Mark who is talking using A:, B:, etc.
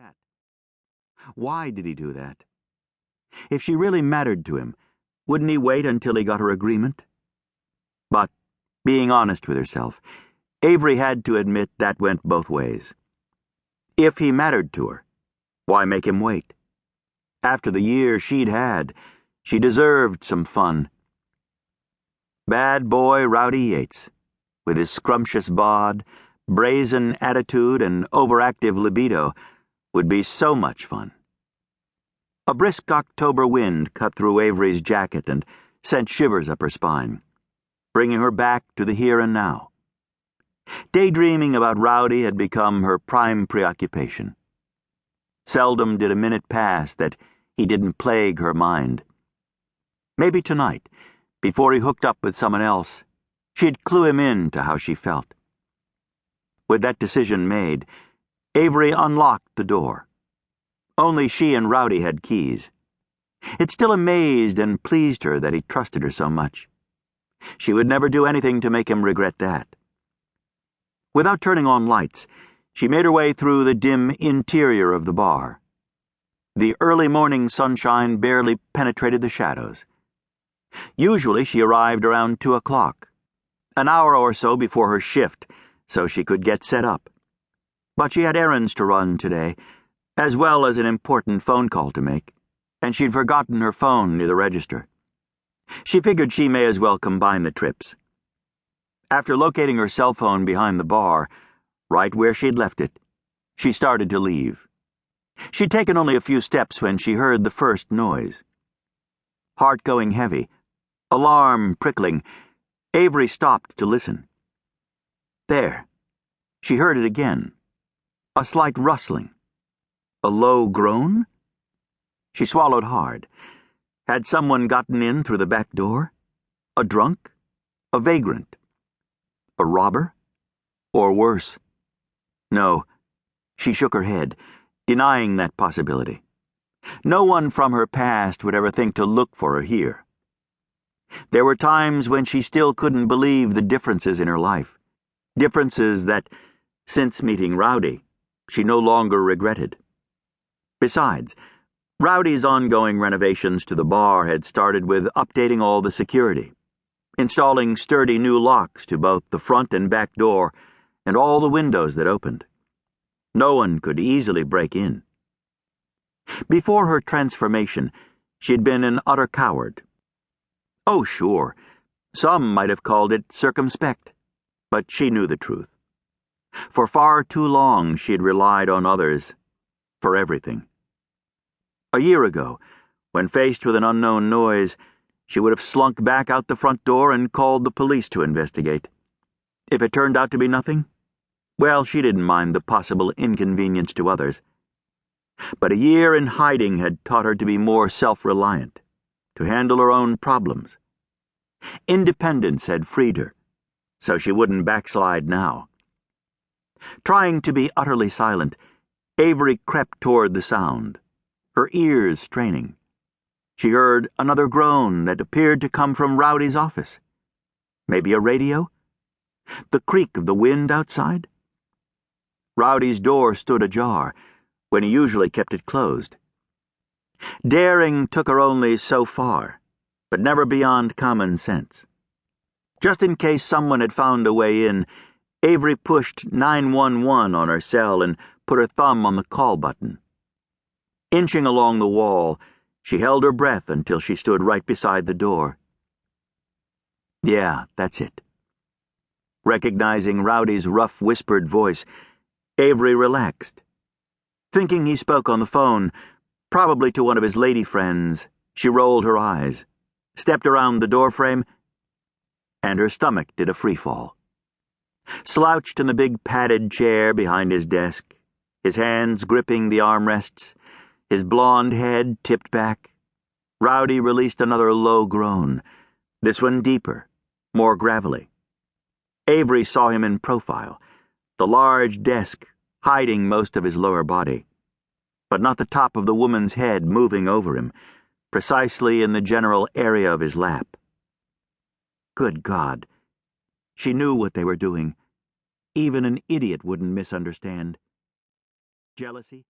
A: that? Why did he do that? If she really mattered to him, wouldn't he wait until he got her agreement? But, being honest with herself, Avery had to admit that went both ways. If he mattered to her, why make him wait? After the year she'd had, she deserved some fun. Bad boy Rowdy Yates, with his scrumptious bod, brazen attitude, and overactive libido, would be so much fun. A brisk October wind cut through Avery's jacket and sent shivers up her spine, bringing her back to the here and now. Daydreaming about Rowdy had become her prime preoccupation. Seldom did a minute pass that he didn't plague her mind. Maybe tonight, before he hooked up with someone else, she'd clue him in to how she felt. With that decision made, Avery unlocked the door. Only she and Rowdy had keys. It still amazed and pleased her that he trusted her so much. She would never do anything to make him regret that. Without turning on lights, she made her way through the dim interior of the bar. The early morning sunshine barely penetrated the shadows. Usually she arrived around 2 o'clock, an hour or so before her shift, so she could get set up. But she had errands to run today, as well as an important phone call to make, and she'd forgotten her phone near the register. She figured she may as well combine the trips. After locating her cell phone behind the bar, right where she'd left it, she started to leave. She'd taken only a few steps when she heard the first noise. Heart going heavy, alarm prickling, Avery stopped to listen. There, she heard it again. A slight rustling. A low groan? She swallowed hard. Had someone gotten in through the back door? A drunk? A vagrant? A robber? Or worse? No, she shook her head, denying that possibility. No one from her past would ever think to look for her here. There were times when she still couldn't believe the differences in her life, differences that, since meeting Rowdy, she no longer regretted. Besides, Rowdy's ongoing renovations to the bar had started with updating all the security, installing sturdy new locks to both the front and back door and all the windows that opened. No one could easily break in. Before her transformation, she'd been an utter coward. Oh, sure, some might have called it circumspect, but she knew the truth. For far too long she'd relied on others for everything. A year ago, when faced with an unknown noise, she would have slunk back out the front door and called the police to investigate. If it turned out to be nothing, well, she didn't mind the possible inconvenience to others. But a year in hiding had taught her to be more self-reliant, to handle her own problems. Independence had freed her, so she wouldn't backslide now. Trying to be utterly silent, Avery crept toward the sound, her ears straining. She heard another groan that appeared to come from Rowdy's office. Maybe a radio? The creak of the wind outside? Rowdy's door stood ajar, when he usually kept it closed. Daring took her only so far, but never beyond common sense. Just in case someone had found a way in, Avery pushed 911 on her cell and put her thumb on the call button. Inching along the wall, she held her breath until she stood right beside the door. Yeah, that's it. Recognizing Rowdy's rough, whispered voice, Avery relaxed. Thinking he spoke on the phone, probably to one of his lady friends, she rolled her eyes, stepped around the doorframe, and her stomach did a freefall. Slouched in the big padded chair behind his desk, his hands gripping the armrests, his blonde head tipped back, Rowdy released another low groan, this one deeper, more gravelly. Avery saw him in profile, the large desk hiding most of his lower body, but not the top of the woman's head moving over him, precisely in the general area of his lap. Good God! She knew what they were doing. Even an idiot wouldn't misunderstand. Jealousy?